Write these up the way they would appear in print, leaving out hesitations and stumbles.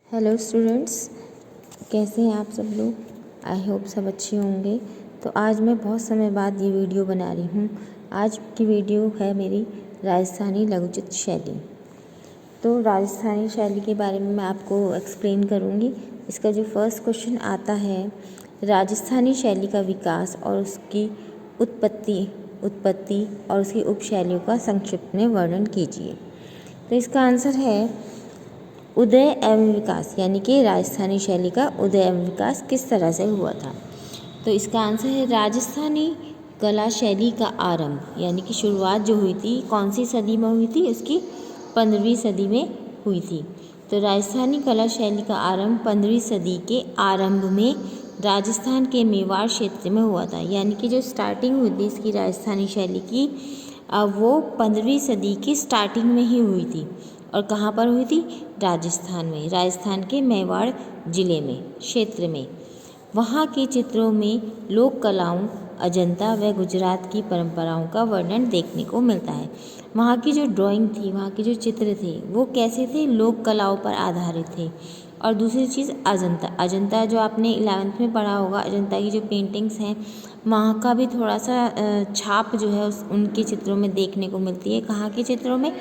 Hello students, कैसे हैं आप सब लोग। आई होप सब अच्छे होंगे। तो आज मैं बहुत समय बाद ये वीडियो बना रही हूँ। आज की वीडियो है मेरी राजस्थानी लघुचित्र शैली। तो राजस्थानी शैली के बारे में मैं आपको एक्सप्लेन करूँगी। इसका जो फर्स्ट क्वेश्चन आता है, राजस्थानी शैली का विकास और उसकी उत्पत्ति और उसकी उपशैलियों का संक्षिप्त में वर्णन कीजिए। तो इसका आंसर है उदय एवं विकास, यानी कि राजस्थानी शैली का उदय एवं विकास किस तरह से हुआ था। तो इसका आंसर है राजस्थानी कला शैली का आरंभ, यानी कि शुरुआत जो हुई थी कौन सी सदी में हुई थी, उसकी 15वीं सदी में हुई थी। तो राजस्थानी कला शैली का आरंभ 15वीं सदी के आरंभ में राजस्थान के मेवाड़ क्षेत्र में हुआ था। यानी कि जो स्टार्टिंग हुई थी इसकी राजस्थानी शैली की, वो 15वीं सदी की स्टार्टिंग में ही हुई थी। और कहाँ पर हुई थी? राजस्थान में, राजस्थान के मेवाड़ जिले में, क्षेत्र में। वहाँ के चित्रों में लोक कलाओं, अजंता व गुजरात की परंपराओं का वर्णन देखने को मिलता है। वहाँ की जो ड्राइंग थी, वहाँ के जो चित्र थे, वो कैसे थे? लोक कलाओं पर आधारित थे। और दूसरी चीज़ अजंता जो आपने 11th में पढ़ा होगा, अजंता की जो पेंटिंग्स हैं, वहाँ का भी थोड़ा सा छाप जो है उनके चित्रों में देखने को मिलती है। कहाँ के चित्रों में?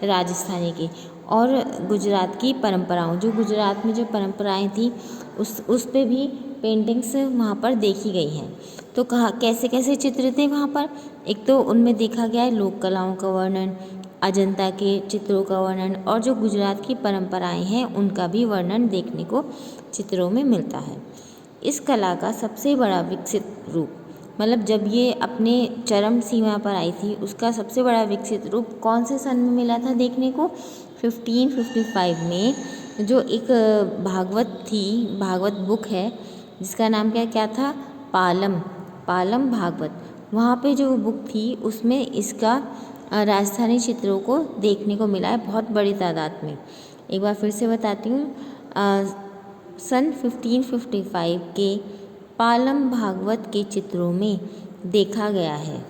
राजस्थानी के। और गुजरात की परंपराओं, जो गुजरात में जो परंपराएं थी उस पे भी पेंटिंग्स वहाँ पर देखी गई हैं। तो कहाँ कैसे कैसे चित्र थे वहाँ पर? एक तो उनमें देखा गया है लोक कलाओं का वर्णन, अजंता के चित्रों का वर्णन, और जो गुजरात की परंपराएं हैं उनका भी वर्णन देखने को चित्रों में मिलता है। इस कला का सबसे बड़ा विकसित रूप, मतलब जब ये अपने चरम सीमा पर आई थी, उसका सबसे बड़ा विकसित रूप कौन से सन में मिला था देखने को? 1555 में। जो एक भागवत बुक है जिसका नाम क्या था? पालम भागवत। वहाँ पे जो बुक थी उसमें इसका राजस्थानी चित्रों को देखने को मिला है बहुत बड़ी तादाद में। एक बार फिर से बताती हूँ, सन 1555 के पालम भागवत के चित्रों में देखा गया है,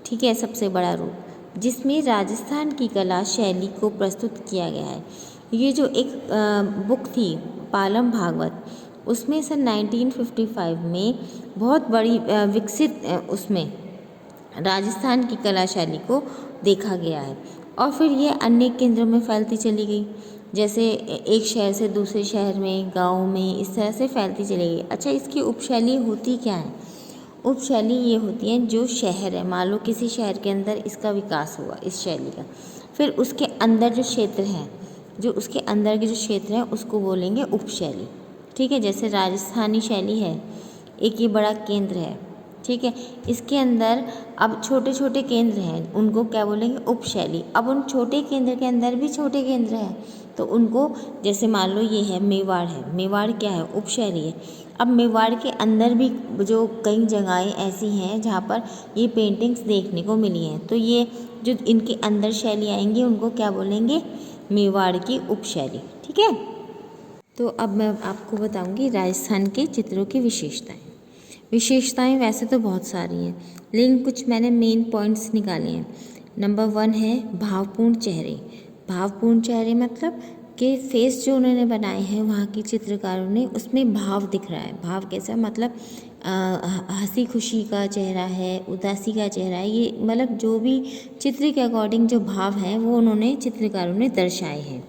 ठीक है, सबसे बड़ा रूप, जिसमें राजस्थान की कला शैली को प्रस्तुत किया गया है। ये जो एक बुक थी पालम भागवत, उसमें सन 1955 में बहुत बड़ी विकसित उसमें राजस्थान की कला शैली को देखा गया है। और फिर ये अन्य केंद्रों में फैलती चली गई, जैसे एक शहर से दूसरे शहर में, गाँव में, इस तरह से फैलती चली गई। अच्छा, इसकी उपशैली होती क्या है? उपशैली ये होती है, जो शहर है, मान लो किसी शहर के अंदर इसका विकास हुआ इस शैली का, फिर उसके अंदर जो क्षेत्र है, जो उसके अंदर के जो क्षेत्र हैं उसको बोलेंगे उपशैली, ठीक है। जैसे राजस्थानी शैली है, एक ये बड़ा केंद्र है, ठीक है, इसके अंदर अब छोटे छोटे केंद्र हैं, उनको क्या बोलेंगे? उपशैली। अब उन छोटे केंद्र के अंदर भी छोटे केंद्र हैं, तो उनको, जैसे मान लो ये है मेवाड़ क्या है? उपशैली है। अब मेवाड़ के अंदर भी जो कई जगहें ऐसी हैं जहाँ पर ये पेंटिंग्स देखने को मिली हैं, तो ये जो इनके अंदर शैली आएंगी उनको क्या बोलेंगे? मेवाड़ की उपशैली, ठीक है। तो अब मैं आपको बताऊंगी राजस्थान के चित्रों की विशेषताएं वैसे तो बहुत सारी हैं, लेकिन कुछ मैंने मेन पॉइंट्स निकाले हैं। नंबर 1 है भावपूर्ण चेहरे मतलब कि फेस जो उन्होंने बनाए हैं वहाँ की चित्रकारों ने, उसमें भाव दिख रहा है। भाव कैसा? मतलब हंसी खुशी का चेहरा है, उदासी का चेहरा है, ये मतलब जो भी चित्र के अकॉर्डिंग जो भाव हैं वो उन्होंने चित्रकारों ने दर्शाए हैं।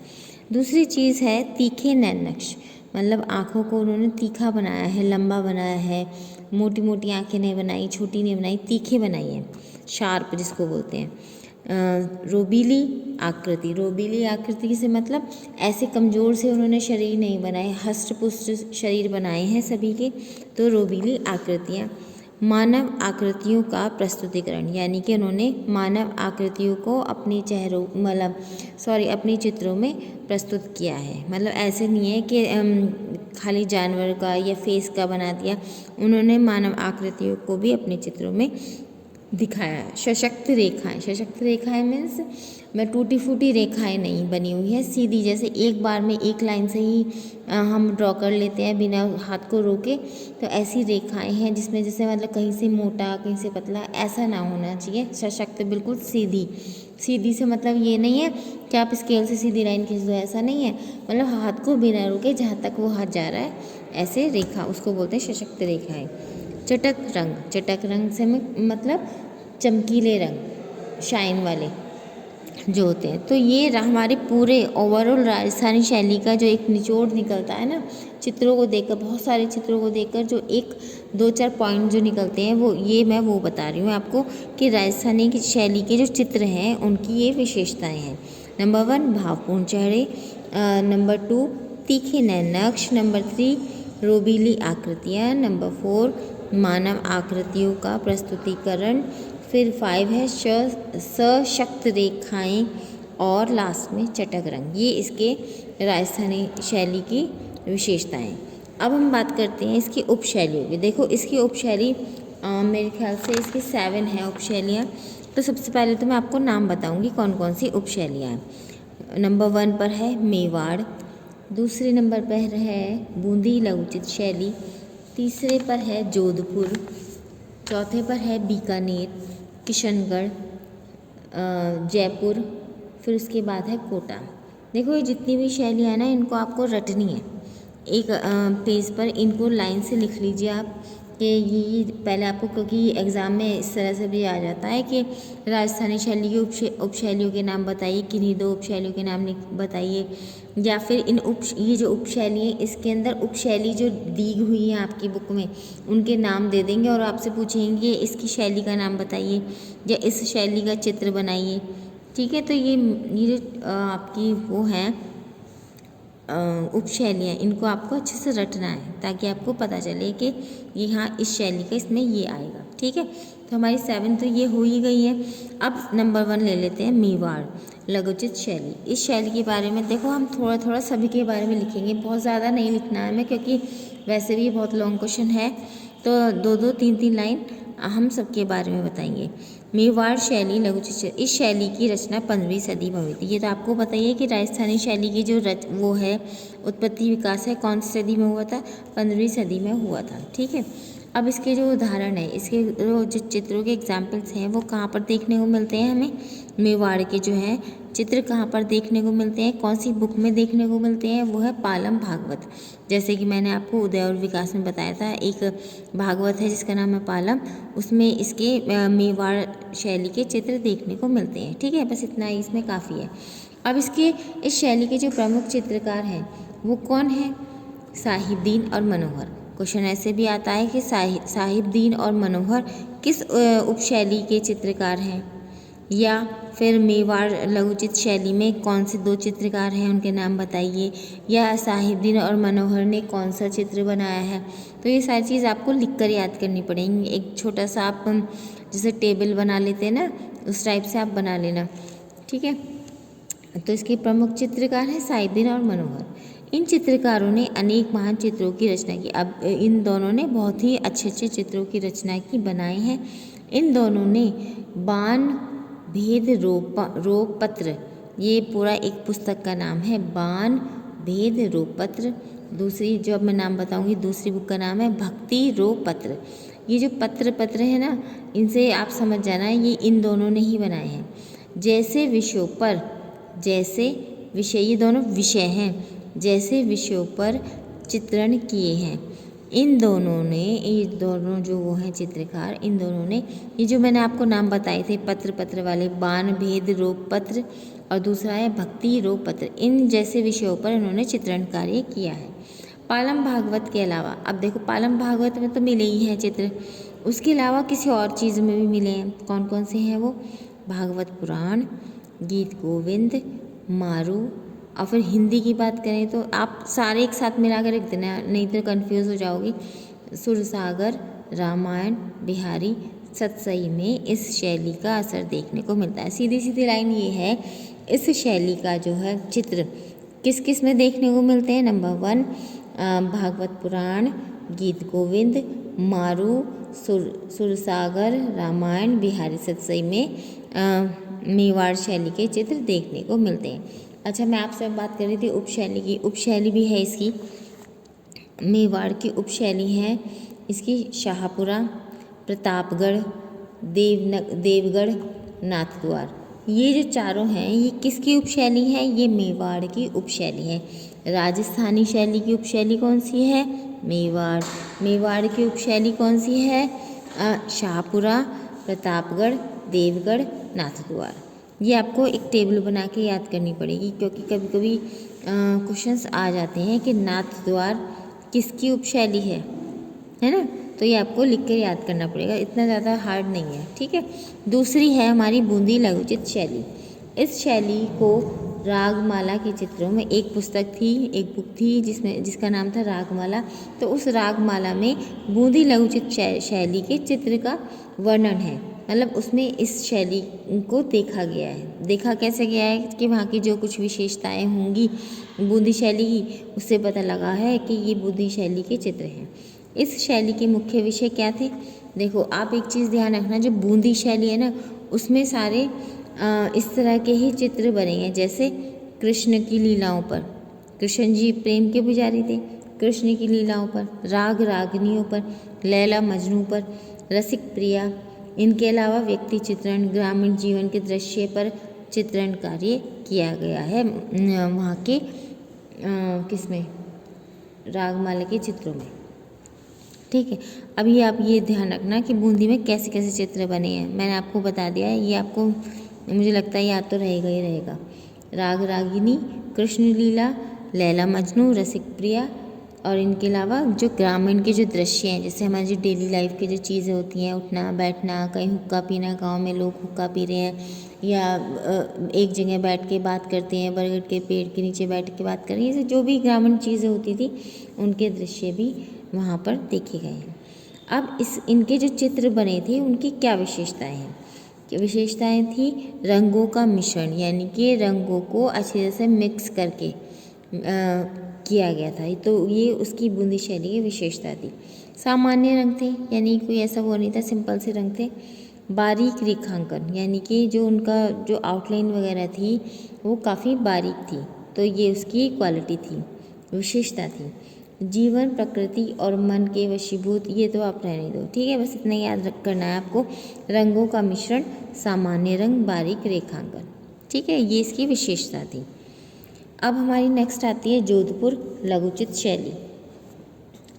दूसरी चीज़ है तीखे नैन नक्श, मतलब आँखों को उन्होंने तीखा बनाया है, लंबा बनाया है, मोटी मोटी आँखें नहीं बनाई, छोटी नहीं बनाई, तीखे बनाई है, शार्प जिसको बोलते हैं। रोबीली आकृति से मतलब ऐसे कमज़ोर से उन्होंने शरीर नहीं बनाए, हष्ट पुष्ट शरीर बनाए हैं सभी के, तो रोबीली आकृतियाँ। मानव आकृतियों का प्रस्तुतिकरण, यानी कि उन्होंने मानव आकृतियों को अपने अपने चित्रों में प्रस्तुत किया है। मतलब ऐसे नहीं है कि खाली जानवर का या फेस का बना दिया, उन्होंने मानव आकृतियों को भी अपने चित्रों में दिखाया है। सशक्त रेखाएं मीन्स में टूटी फूटी रेखाएं नहीं बनी हुई है, सीधी, जैसे एक बार में एक लाइन से ही हम ड्रॉ कर लेते हैं बिना हाथ को रोके, तो ऐसी रेखाएं हैं जिसमें जैसे मतलब कहीं से मोटा कहीं से पतला ऐसा ना होना चाहिए। सशक्त बिल्कुल सीधी सीधी से मतलब ये नहीं है कि आप स्केल से सीधी लाइन खींच दो, ऐसा नहीं है। मतलब हाथ को बिना रुके जहाँ तक वो हाथ जा रहा है ऐसे रेखा, उसको बोलते हैं सशक्त रेखाएं। चटक रंग, चटक रंग से मतलब चमकीले रंग, शाइन वाले जो होते हैं। तो ये हमारे पूरे ओवरऑल राजस्थानी शैली का जो एक निचोड़ निकलता है ना, चित्रों को देखकर, बहुत सारे चित्रों को देखकर जो एक दो चार पॉइंट जो निकलते हैं वो मैं वो बता रही हूँ आपको कि राजस्थानी की शैली के जो चित्र हैं उनकी ये विशेषताएं हैं। नंबर 1 भावपूर्ण चेहरे, नंबर 2 तीखे नैननक्श, नंबर 3 रोबीली आकृतियाँ, नंबर 4 मानव आकृतियों का प्रस्तुतिकरण, फिर 5 है सशक्त रेखाएं और लास्ट में चटक रंग। ये इसके राजस्थानी शैली की विशेषताएं। अब हम बात करते हैं इसकी उपशैलियों की। देखो इसकी उपशैली मेरे ख्याल से इसकी 7 है उपशैलियाँ। तो सबसे पहले तो मैं आपको नाम बताऊंगी कौन कौन सी उपशैलियाँ हैं। नंबर 1 पर है मेवाड़, दूसरे नंबर पर है बूंदी लघुचित्र शैली, तीसरे पर है जोधपुर, चौथे पर है बीकानेर, किशनगढ़, जयपुर, फिर उसके बाद है कोटा। देखो ये जितनी भी शैलियाँ हैं ना इनको आपको रटनी है। एक पेज पर इनको लाइन से लिख लीजिए आप कि ये पहले आपको, क्योंकि एग्ज़ाम में इस तरह से भी आ जाता है कि राजस्थानी शैली की उपशैलियों के नाम बताइए, किन्हीं 2 उपशैलियों के नाम बताइए, या फिर ये जो उपशैली है इसके अंदर उपशैली जो दी हुई है आपकी बुक में उनके नाम दे देंगे और आपसे पूछेंगे इसकी शैली का नाम बताइए या इस शैली का चित्र बनाइए। ठीक है, तो ये जो आपकी वो है उपशैलियाँ, इनको आपको अच्छे से रटना है ताकि आपको पता चले कि ये हाँ इस शैली का इसमें ये आएगा। ठीक है, तो हमारी 7 तो ये हो ही गई है। अब नंबर 1 ले लेते हैं मेवाड़ लघुचित्र शैली। इस शैली के बारे में देखो हम थोड़ा थोड़ा सभी के बारे में लिखेंगे, बहुत ज़्यादा नहीं लिखना है हमें क्योंकि वैसे भी बहुत लॉन्ग क्वेश्चन है। तो 2-2 3-3 लाइन हम सबके बारे में बताएंगे। मेवाड़ शैली लघुचित्र, इस शैली की रचना 15वीं सदी में हुई थी। ये तो आपको बताइए कि राजस्थानी शैली की जो वो है उत्पत्ति विकास है कौन सी सदी में हुआ था, 15वीं सदी में हुआ था। ठीक है, अब इसके जो उदाहरण है, इसके जो चित्रों के एग्जाम्पल्स हैं वो कहाँ पर देखने को मिलते हैं हमें, मेवाड़ के जो हैं चित्र कहाँ पर देखने को मिलते हैं, कौन सी बुक में देखने को मिलते हैं, वो है पालम भागवत। जैसे कि मैंने आपको उदय और विकास में बताया था, एक भागवत है जिसका नाम है पालम, उसमें इसके मेवाड़ शैली के चित्र देखने को मिलते हैं। ठीक है, बस इतना ही इसमें काफ़ी है। अब इस शैली के जो प्रमुख चित्रकार हैं वो कौन है, साहिबदीन और मनोहर। क्वेश्चन ऐसे भी आता है कि साहिबदीन और मनोहर किस उपशैली के चित्रकार हैं, या फिर मेवाड़ लघुचित्र शैली में कौन से 2 चित्रकार हैं उनके नाम बताइए, या साहिबदीन और मनोहर ने कौन सा चित्र बनाया है। तो ये सारी चीज़ आपको लिखकर याद करनी पड़ेंगी। एक छोटा सा आप जैसे टेबल बना लेते हैं ना, उस टाइप से आप बना लेना। ठीक है, तो इसके प्रमुख चित्रकार हैं साहिबदीन और मनोहर। इन चित्रकारों ने अनेक महान चित्रों की रचना की। अब इन दोनों ने बहुत ही अच्छे अच्छे चित्रों की रचना की, बनाए हैं। इन दोनों ने बाण भेद रोपत्र, ये पूरा एक पुस्तक का नाम है, बाण भेद रोपत्र। दूसरी जो अब मैं नाम बताऊंगी दूसरी बुक का नाम है भक्ति रोपत्र। ये जो पत्र है ना, इनसे आप समझ जाना ये इन दोनों ने ही बनाए हैं। जैसे विषयों पर, जैसे विषय, ये दोनों विषय हैं, जैसे विषयों पर चित्रण किए हैं। इन दोनों ने, ये दोनों जो वो हैं चित्रकार, इन दोनों ने ये जो मैंने आपको नाम बताए थे पत्र वाले, बाण भेद रोप पत्र और दूसरा है भक्ति रोप पत्र, इन जैसे विषयों पर इन्होंने चित्रण कार्य किया है। पालम भागवत के अलावा, अब देखो पालम भागवत में तो मिले ही हैं चित्र, उसके अलावा किसी और चीज़ में भी मिले हैं। कौन कौन से हैं वो, भागवत पुराण, गीत गोविंद, मारू। और फिर हिंदी की बात करें तो आप सारे एक साथ मिला कर रख देना, नहीं तो कंफ्यूज हो जाओगी। सुरसागर, रामायण, बिहारी, सतसई में इस शैली का असर देखने को मिलता है। सीधी सीधी लाइन ये है, इस शैली का जो है चित्र किस किस में देखने को मिलते हैं। नंबर 1 भागवत पुराण, गीत गोविंद, मारू, सुरसागर, रामायण, बिहारी, सतसई में मेवाड़ शैली के चित्र देखने को मिलते हैं। अच्छा, मैं आपसे बात कर रही थी उपशैली की। उपशैली भी है इसकी, मेवाड़ की उपशैली है इसकी शाहपुरा, प्रतापगढ़, देवगढ़, नाथद्वार। ये जो चारों हैं ये किसकी उपशैली है? ये मेवाड़ की उपशैली है। राजस्थानी शैली की उपशैली कौन सी है? मेवाड़। मेवाड़ की उपशैली कौन सी है? शाहपुरा, प्रतापगढ़, देवगढ़, नाथद्वार। ये आपको एक टेबल बना के याद करनी पड़ेगी, क्योंकि कभी कभी क्वेश्चंस आ जाते हैं कि नाथद्वार किसकी उपशैली है ना? तो ये आपको लिख कर याद करना पड़ेगा, इतना ज़्यादा हार्ड नहीं है, ठीक है। दूसरी है हमारी बूंदी लघुचित्र शैली। इस शैली को रागमाला के चित्रों में एक पुस्तक थी, एक बुक थी जिसका नाम था रागमाला। तो उस रागमाला में बूंदी लघुचित्र शैली के चित्र का वर्णन है, मतलब उसमें इस शैली को देखा गया है। देखा कैसे गया है कि वहाँ की जो कुछ विशेषताएं होंगी बूंदी शैली की, उससे पता लगा है कि ये बूंदी शैली के चित्र हैं। इस शैली के मुख्य विषय क्या थे? देखो, आप एक चीज़ ध्यान रखना, जो बूंदी शैली है ना, उसमें सारे इस तरह के ही चित्र बने हैं, जैसे कृष्ण की लीलाओं पर, कृष्ण जी प्रेम के पुजारी थे, कृष्ण की लीलाओं पर, राग रागनियों पर, लैला मजनू पर, रसिक प्रिया, इनके अलावा व्यक्ति चित्रण, ग्रामीण जीवन के दृश्य पर चित्रण कार्य किया गया है वहाँ के किसमें, रागमाला के चित्रों में, ठीक है। अभी आप ये ध्यान रखना कि बूंदी में कैसे कैसे चित्र बने हैं, मैंने आपको बता दिया है, ये आपको मुझे लगता है याद तो रहेगा ही रहेगा। राग रागिनी, कृष्ण लीला, लैला मजनू, रसिक प्रिया, और इनके अलावा जो ग्रामीण के जो दृश्य हैं, जैसे हमारी जो डेली लाइफ की जो चीज़ें होती हैं, उठना बैठना, कहीं हुक्का पीना, गांव में लोग हुक्का पी रहे हैं, या एक जगह बैठ के बात करते हैं, बरगद के पेड़ के नीचे बैठ के बात कर रही हैं, जो भी ग्रामीण चीज़ें होती थी उनके दृश्य भी वहाँ पर देखे गए हैं। अब इनके जो चित्र बने थे उनकी क्या विशेषताएं हैं? विशेषताएं थी रंगों का मिश्रण, यानी कि रंगों को अच्छी तरह से मिक्स करके किया गया था, तो ये उसकी बूंदी शैली की विशेषता थी। सामान्य रंग थे, यानी कोई ऐसा वो नहीं था, सिंपल से रंग थे। बारीक रेखांकन, यानी कि जो उनका जो आउटलाइन वगैरह थी वो काफ़ी बारीक थी, तो ये उसकी क्वालिटी थी, विशेषता थी। जीवन, प्रकृति और मन के वशीभूत, ये तो आप रहने दो, ठीक है, बस इतना याद करना है आपको। रंगों का मिश्रण, सामान्य रंग, बारीक रेखांकन, ठीक है, ये इसकी विशेषता थी। अब हमारी नेक्स्ट आती है जोधपुर लघुचित्र शैली।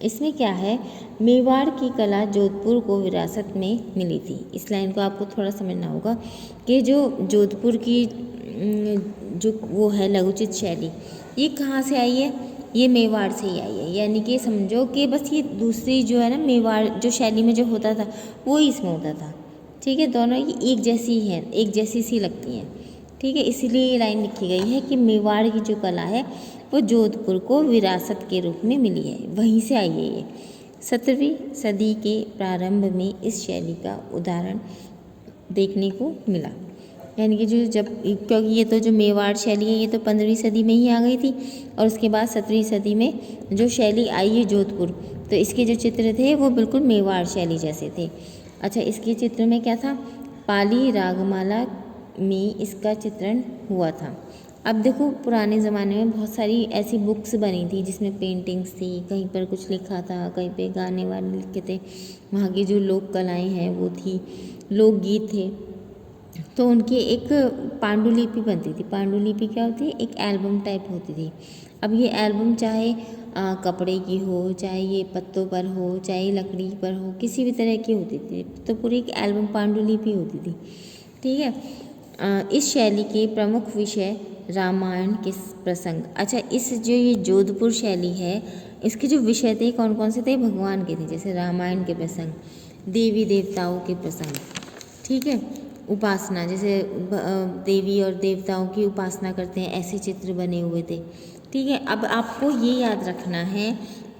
इसमें क्या है, मेवाड़ की कला जोधपुर को विरासत में मिली थी। इस लाइन को आपको थोड़ा समझना होगा कि जो जोधपुर की जो वो है लघुचित्र शैली, ये कहाँ से आई है? ये मेवाड़ से ही आई है, यानी कि समझो कि बस ये दूसरी जो है ना मेवाड़ जो शैली में जो होता था वो ही इसमें होता था, ठीक है, दोनों ये एक जैसी ही हैं, एक जैसी सी लगती हैं, ठीक है, इसीलिए ये लाइन लिखी गई है कि मेवाड़ की जो कला है वो जोधपुर को विरासत के रूप में मिली है, वहीं से आई है ये। 17वीं सदी के प्रारंभ में इस शैली का उदाहरण देखने को मिला, यानी कि जो जब, क्योंकि ये तो जो मेवाड़ शैली है ये तो 15वीं सदी में ही आ गई थी, और उसके बाद 17वीं सदी में जो शैली आई है जोधपुर, तो इसके जो चित्र थे वो बिल्कुल मेवाड़ शैली जैसे थे। अच्छा, इसके चित्र में क्या था? पाली रागमाला में इसका चित्रण हुआ था। अब देखो, पुराने ज़माने में बहुत सारी ऐसी बुक्स बनी थी जिसमें पेंटिंग्स थी, कहीं पर कुछ लिखा था, कहीं पे गाने वाने लिखे थे, वहाँ की जो लोक कलाएँ हैं वो थी, लोकगीत थे, तो उनकी एक पांडुलिपि बनती थी। पांडुलिपि क्या होती है? एक एल्बम टाइप होती थी। अब ये एल्बम चाहे कपड़े की हो, चाहे ये पत्तों पर हो, चाहे लकड़ी पर हो, किसी भी तरह की होती थी, तो पूरी एक एल्बम पांडुलिपि होती थी, ठीक है। इस शैली के प्रमुख विषय रामायण के प्रसंग। अच्छा, इस जो ये जोधपुर शैली है, इसके जो विषय थे कौन कौन से थे? भगवान के थे, जैसे रामायण के प्रसंग, देवी देवताओं के प्रसंग, ठीक है, उपासना, जैसे देवी और देवताओं की उपासना करते हैं, ऐसे चित्र बने हुए थे, ठीक है। अब आपको ये याद रखना है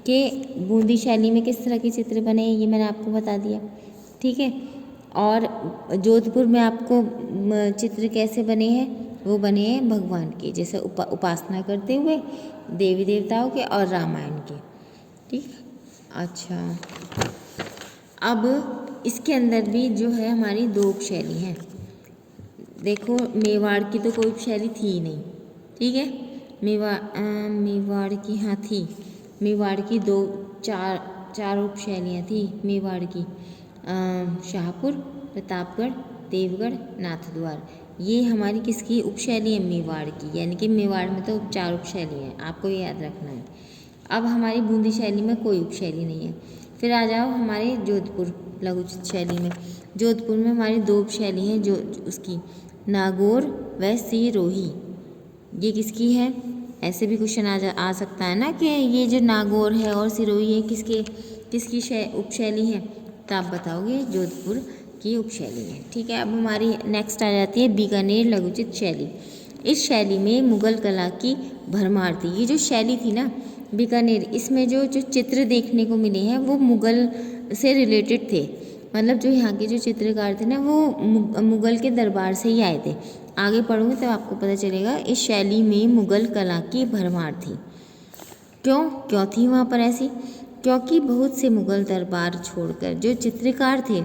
कि बूंदी शैली में किस तरह के चित्र बने हैं, ये मैंने आपको बता दिया, ठीक है। और जोधपुर में आपको चित्र कैसे बने हैं? वो बने हैं भगवान के, जैसे उपासना करते हुए, देवी देवताओं के और रामायण के, ठीक। अच्छा, अब इसके अंदर भी जो है हमारी दो उपशैली हैं। देखो, मेवाड़ की तो कोई उपशैली थी ही नहीं, ठीक है, मेवाड़ की हाँ थी, मेवाड़ की चार उपशैलियाँ थी मेवाड़ की, शाहपुर, प्रतापगढ़, देवगढ़, नाथद्वार, ये हमारी किसकी उपशैली है? मेवाड़ की, यानी कि मेवाड़ में तो 4 उपशैली हैं, आपको ये याद रखना है। अब हमारी बूंदी शैली में कोई उपशैली नहीं है। फिर आ जाओ हमारे जोधपुर लघुचित शैली में। जोधपुर में हमारी 2 उपशैली हैं, जो उसकी नागौर व सिरोही। ये किसकी है? ऐसे भी क्वेश्चन आ सकता है ना कि ये जो नागौर है और सिरोही है किसकी उपशैली है? तो आप बताओगे जोधपुर की उपशैली है। ठीक है, अब हमारी नेक्स्ट आ जाती है बीकानेर लघुचित शैली। इस शैली में मुगल कला की भरमार थी। ये जो शैली थी ना बीकानेर, इसमें जो चित्र देखने को मिले हैं वो मुगल से रिलेटेड थे। मतलब जो यहाँ के जो चित्रकार थे ना वो मुगल के दरबार से ही आए थे। आगे पढ़ोगे तब आपको पता चलेगा। इस शैली में मुगल कला की भरमार थी। क्यों थी वहाँ पर ऐसी? क्योंकि बहुत से मुगल दरबार छोड़कर जो चित्रकार थे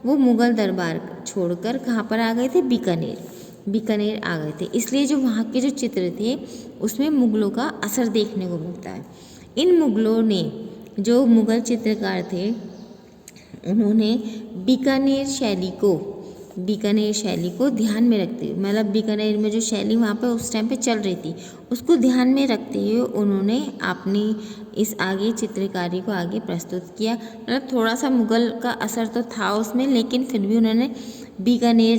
वो मुगल दरबार छोड़कर कहाँ पर आ गए थे? बीकानेर आ गए थे। इसलिए जो वहाँ के जो चित्र थे उसमें मुगलों का असर देखने को मिलता है। इन मुगलों ने, जो मुगल चित्रकार थे, उन्होंने बीकानेर शैली को ध्यान में रखते हुए, मतलब बीकानेर में जो शैली वहाँ पे उस टाइम पे चल रही थी उसको ध्यान में रखते हुए उन्होंने अपनी इस आगे चित्रकारी को आगे प्रस्तुत किया। मतलब थोड़ा सा मुगल का असर तो था उसमें, लेकिन फिर भी उन्होंने बीकानेर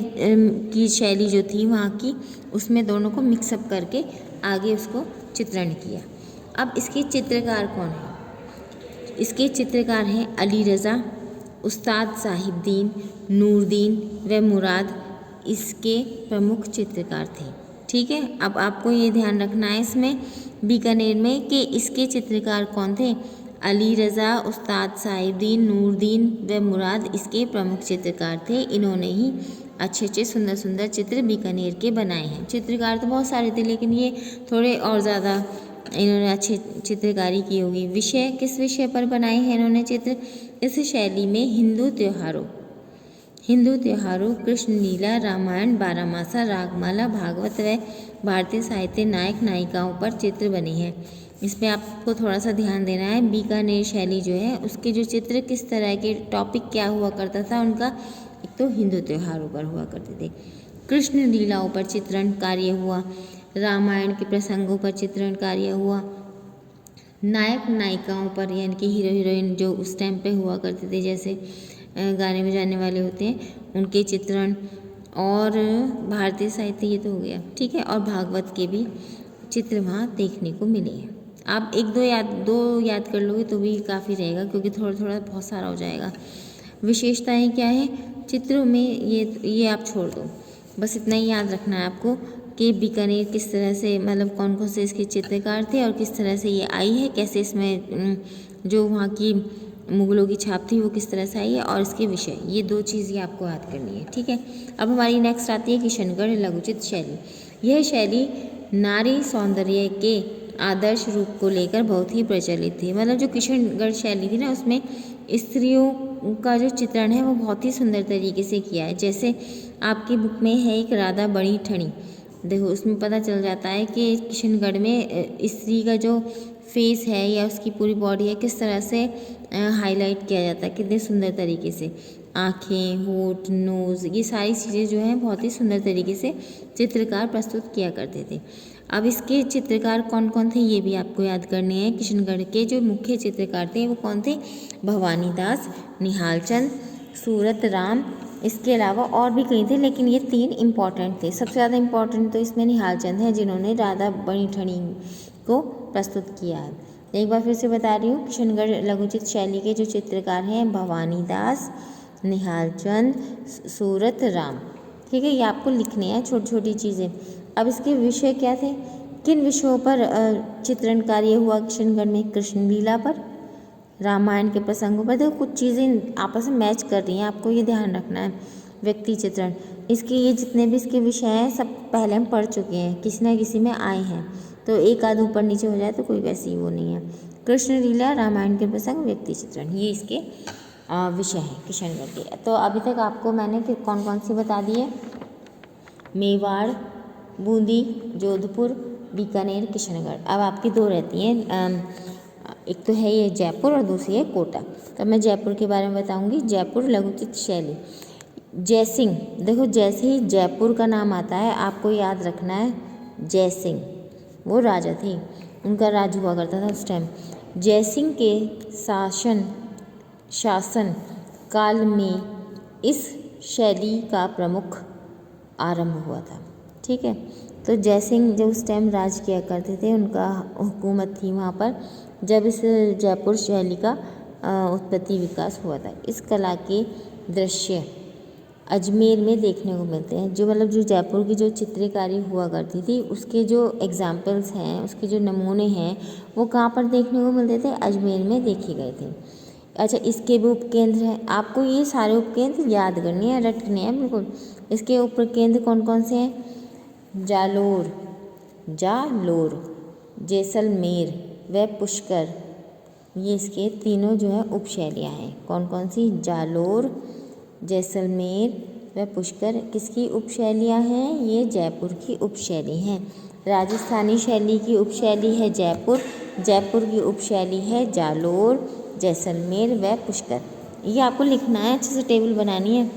की शैली जो थी वहाँ की, उसमें दोनों को मिक्सअप करके आगे उसको चित्रण किया। अब इसके चित्रकार कौन है? इसके चित्रकार हैं अली रज़ा, उस्ताद साहिबदीन, नूरदीन व मुराद इसके प्रमुख चित्रकार थे। ठीक है, अब आपको ये ध्यान रखना है इसमें बीकानेर में कि इसके चित्रकार कौन थे? अली रज़ा, उस्ताद साहिबदीन, नूरदीन व मुराद इसके प्रमुख चित्रकार थे। इन्होंने ही अच्छे सुंदर सुंदर चित्र बीकानेर के बनाए हैं। चित्रकार तो बहुत सारे थे लेकिन ये थोड़े और ज़्यादा इन्होंने अच्छी चित्रकारी की होगी। विषय, किस विषय पर बनाए हैं इन्होंने चित्र? इस शैली में हिंदू त्योहारों, कृष्ण लीला, रामायण, बारहमासा, रागमाला, भागवत व भारतीय साहित्य नायक नायिकाओं पर चित्र बने हैं। इस पर आपको थोड़ा सा ध्यान देना है। बीकानेर शैली जो है उसके जो चित्र किस तरह के, टॉपिक क्या हुआ करता था उनका? एक तो हिंदू त्योहारों पर हुआ करते थे, कृष्ण लीलाओं पर चित्रण कार्य हुआ, रामायण के प्रसंगों पर चित्रण कार्य हुआ, नायक नायिकाओं पर यानी कि हीरो हीरोइन जो उस टाइम पे हुआ करते थे, जैसे गाने बजाने वाले होते हैं उनके चित्रण, और भारतीय साहित्य ये तो हो गया। ठीक है, और भागवत के भी चित्र वहाँ देखने को मिले हैं। आप दो याद कर लोगे तो भी काफ़ी रहेगा, क्योंकि थोड़ा थोड़ा बहुत सारा हो जाएगा। विशेषताएं क्या है चित्रों में, ये आप छोड़ दो, बस इतना ही याद रखना है आपको कि बीकानेर किस तरह से, मतलब कौन कौन से इसके चित्रकार थे और किस तरह से ये आई है, कैसे इसमें जो वहाँ की मुगलों की छाप थी वो किस तरह से आई है, और इसके विषय, ये 2 चीज़ आपको याद करनी है। ठीक है, अब हमारी नेक्स्ट आती है किशनगढ़ लघुचित शैली। यह शैली नारी सौंदर्य के आदर्श रूप को लेकर बहुत ही प्रचलित थी। मतलब जो किशनगढ़ शैली थी ना उसमें स्त्रियों का जो चित्रण है वो बहुत ही सुंदर तरीके से किया है। जैसे आपकी बुक में है एक राधा बड़ी ठणी, देखो उसमें पता चल जाता है कि किशनगढ़ में स्त्री का जो फेस है या उसकी पूरी बॉडी है किस तरह से हाईलाइट किया जाता है, कितने सुंदर तरीके से, आँखें, होठ, नोज़, ये सारी चीज़ें जो हैं बहुत ही सुंदर तरीके से चित्रकार प्रस्तुत किया करते थे। अब इसके चित्रकार कौन कौन थे ये भी आपको याद करने हैं। किशनगढ़ के जो मुख्य चित्रकार थे वो कौन थे? भवानी दास, निहाल चंद, सूरत राम, इसके अलावा और भी कई थे लेकिन ये 3 इम्पॉर्टेंट थे। सबसे ज़्यादा इम्पॉर्टेंट तो इसमें निहाल चंद है जिन्होंने राधा बड़ी ठणी को प्रस्तुत किया है। एक बार फिर से बता रही हूँ, किशनगढ़ लघुचित शैली के जो चित्रकार हैं भवानी दास, निहाल चंद, सूरत राम। ठीक है, ये आपको लिखने हैं छोटी छोटी चीज़ें। अब इसके विषय क्या थे, किन विषयों पर चित्रण कार्य हुआ किशनगढ़ में? कृष्ण लीला पर, रामायण के प्रसंगों पर। देखो कुछ चीज़ें आपस में मैच कर रही हैं, आपको ये ध्यान रखना है। व्यक्ति चित्रण, इसके ये जितने भी इसके विषय हैं सब पहले हम पढ़ चुके हैं, किसी न किसी में आए हैं, तो एक आध ऊपर नीचे हो जाए तो कोई वैसी वो नहीं है। कृष्ण लीला, रामायण के प्रसंग, व्यक्ति चित्रण, ये इसके विषय हैं किशनगढ़ के। तो अभी तक आपको मैंने कौन कौन सी बता दी है? मेवाड़, बूंदी, जोधपुर, बीकानेर, किशनगढ़। अब आपकी 2 रहती हैं, एक तो है ये जयपुर और दूसरी है कोटा। तो मैं जयपुर के बारे में बताऊंगी। जयपुर लघुचित शैली, जयसिंह, देखो जैसे ही जयपुर का नाम आता है आपको याद रखना है जयसिंह, वो राजा थे, उनका राज हुआ करता था उस टाइम। जयसिंह के शासन काल में इस शैली का प्रमुख आरंभ हुआ था। ठीक है, तो जयसिंह जब उस टाइम राज किया करते थे, उनका हुकूमत थी वहाँ पर, जब इस जयपुर शैली का उत्पत्ति विकास हुआ था। इस कला के दृश्य अजमेर में देखने को मिलते हैं। जो मतलब जो जयपुर की जो चित्रकारी हुआ करती थी उसके जो एग्जाम्पल्स हैं, उसके जो नमूने हैं, वो कहाँ पर देखने को मिलते थे? अजमेर में देखे गए थे। अच्छा, इसके भी उपकेंद्र हैं, आपको ये सारे उपकेंद्र याद करने हैं, रटने हैं बिल्कुल। इसके उपकेंद्र कौन कौन से हैं? जालोर, जैसलमेर व पुष्कर, ये इसके तीनों जो है उपशैलियाँ हैं। कौन कौन सी? जालोर, जैसलमेर व पुष्कर किसकी उपशैलियाँ हैं? ये जयपुर की उपशैली हैं। राजस्थानी शैली की उपशैली है जयपुर, जयपुर की उपशैली है जालोर, जैसलमेर व पुष्कर। ये आपको लिखना है, अच्छे से टेबल बनानी है।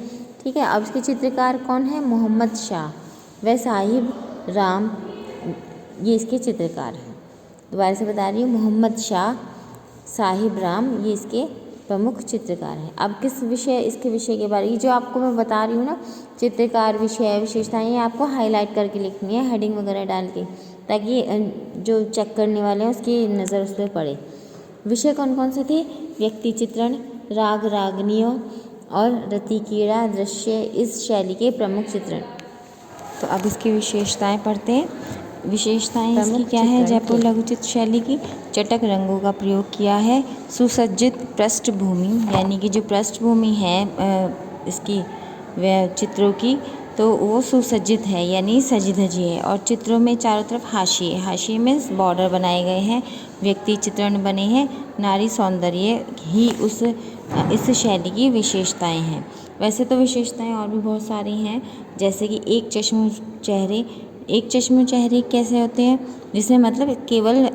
ठीक है, अब इसके चित्रकार कौन है? मोहम्मद शाह व साहिब राम, ये इसके चित्रकार हैं। दोबारा से बता रही हूँ, मोहम्मद शाह, साहिब राम, ये इसके प्रमुख चित्रकार हैं। अब इसके विषय के बारे में जो आपको मैं बता रही हूँ ना, चित्रकार, विषय, विशेषताएं, ये आपको हाईलाइट करके लिखनी है, हेडिंग वगैरह डाल के, ताकि जो चेक करने वाले हैं उसकी नज़र उस पर पड़े। विषय कौन कौन से थे? व्यक्ति चित्रण, राग रागनियों और रतिकीड़ा दृश्य इस शैली के प्रमुख चित्रण। तो अब इसकी विशेषताएं पढ़ते हैं। विशेषताएं इसकी क्या है? जयपुर लघुचित्र शैली की चटक रंगों का प्रयोग किया है, सुसज्जित पृष्ठभूमि, यानी कि जो पृष्ठभूमि है इसकी वह चित्रों की, तो वो सुसज्जित है यानी सजी धजी है, और चित्रों में चारों तरफ हाशिए, हाशिए में बॉर्डर बनाए गए हैं, व्यक्ति चित्रण बने हैं, नारी सौंदर्य ही इस शैली की विशेषताएं हैं। वैसे तो विशेषताएं और भी बहुत सारी हैं, जैसे कि एक चश्म चेहरे कैसे होते हैं? जिसमें मतलब केवल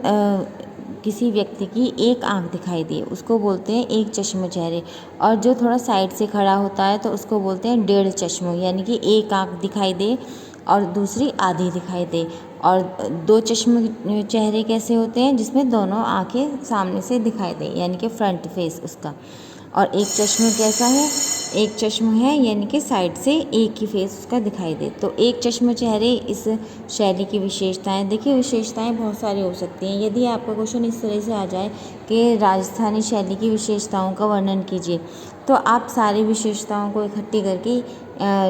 किसी व्यक्ति की एक आंख दिखाई दे, उसको बोलते हैं एक चश्म चेहरे, और जो थोड़ा साइड से खड़ा होता है तो उसको बोलते हैं डेढ़ चश्म, यानी कि एक आंख दिखाई दे और दूसरी आधी दिखाई दे। और दो चश्म चेहरे कैसे होते हैं? जिसमें दोनों आंखें सामने से दिखाई दे, यानी कि फ्रंट फेस उसका। और एक चश्म कैसा है? एक चश्म है यानी कि साइड से एक ही फेस उसका दिखाई दे। तो एक चश्म चेहरे इस शैली की विशेषताएं। देखिए, विशेषताएं बहुत सारी हो सकती हैं। यदि आपका क्वेश्चन इस तरह से आ जाए कि राजस्थानी शैली की विशेषताओं का वर्णन कीजिए, तो आप सारी विशेषताओं को इकट्ठी करके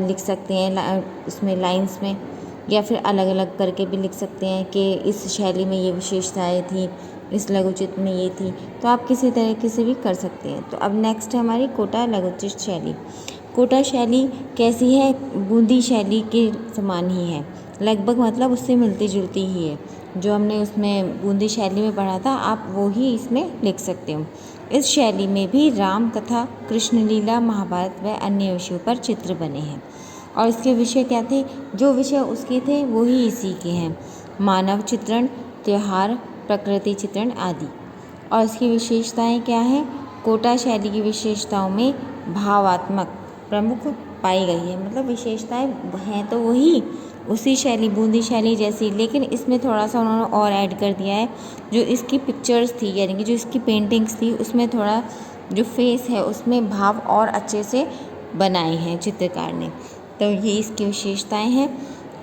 लिख सकते हैं इसमें लाइन्स में, या फिर अलग अलग करके भी लिख सकते हैं कि इस शैली में ये विशेषताएँ थी, इस लघुचित्र में ये थी। तो आप किसी तरीके से भी कर सकते हैं। तो अब नेक्स्ट है हमारी कोटा लघुचित्र शैली। कोटा शैली कैसी है? बूंदी शैली के समान ही है लगभग, मतलब उससे मिलती जुलती ही है। जो हमने उसमें बूंदी शैली में पढ़ा था, आप वो ही इसमें लिख सकते हो। इस शैली में भी राम कथा, कृष्ण लीला, महाभारत व अन्य विषयों पर चित्र बने हैं। और इसके विषय क्या थे? जो विषय उसके थे वो ही इसी के हैं, मानव चित्रण, त्योहार, प्रकृति चित्रण आदि। और इसकी विशेषताएं क्या हैं? कोटा शैली की विशेषताओं में भावात्मक प्रमुख पाई गई है, मतलब विशेषताएं हैं तो वही उसी शैली बूंदी शैली जैसी, लेकिन इसमें थोड़ा सा उन्होंने और ऐड कर दिया है। जो इसकी पिक्चर्स थी, यानी कि जो इसकी पेंटिंग्स थी, उसमें थोड़ा जो फेस है उसमें भाव और अच्छे से बनाए हैं चित्रकार ने। तो ये इसकी विशेषताएं हैं।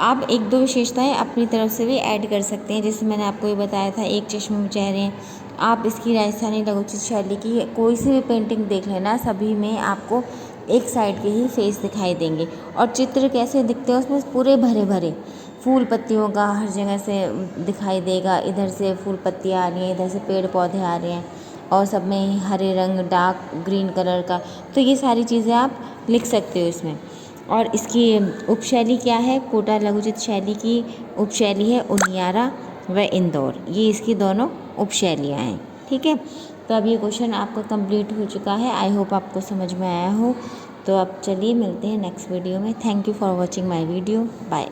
आप एक दो विशेषताएं अपनी तरफ से भी ऐड कर सकते हैं, जैसे मैंने आपको ये बताया था एक चश्मे चेहरे हैं। आप इसकी राजस्थानी लघुचित्र शैली की कोई सी भी पेंटिंग देख लेना, सभी में आपको एक साइड के ही फेस दिखाई देंगे। और चित्र कैसे दिखते हैं उसमें? पूरे भरे भरे फूल पत्तियों का हर जगह से दिखाई देगा, इधर से फूल पत्तियाँ आ रही हैं, इधर से पेड़ पौधे आ रहे हैं, और सब में हरे रंग, डार्क ग्रीन कलर का। तो ये सारी चीज़ें आप लिख सकते हो इसमें। और इसकी उपशैली क्या है? कोटा लघुचित्र शैली की उपशैली है उनियारा व इंदौर, ये इसकी दोनों उपशैलियाँ हैं। ठीक है, तो अब ये क्वेश्चन आपका कंप्लीट हो चुका है। आई होप आपको समझ में आया हो। तो अब चलिए मिलते हैं नेक्स्ट वीडियो में। Thank you for watching my video. Bye.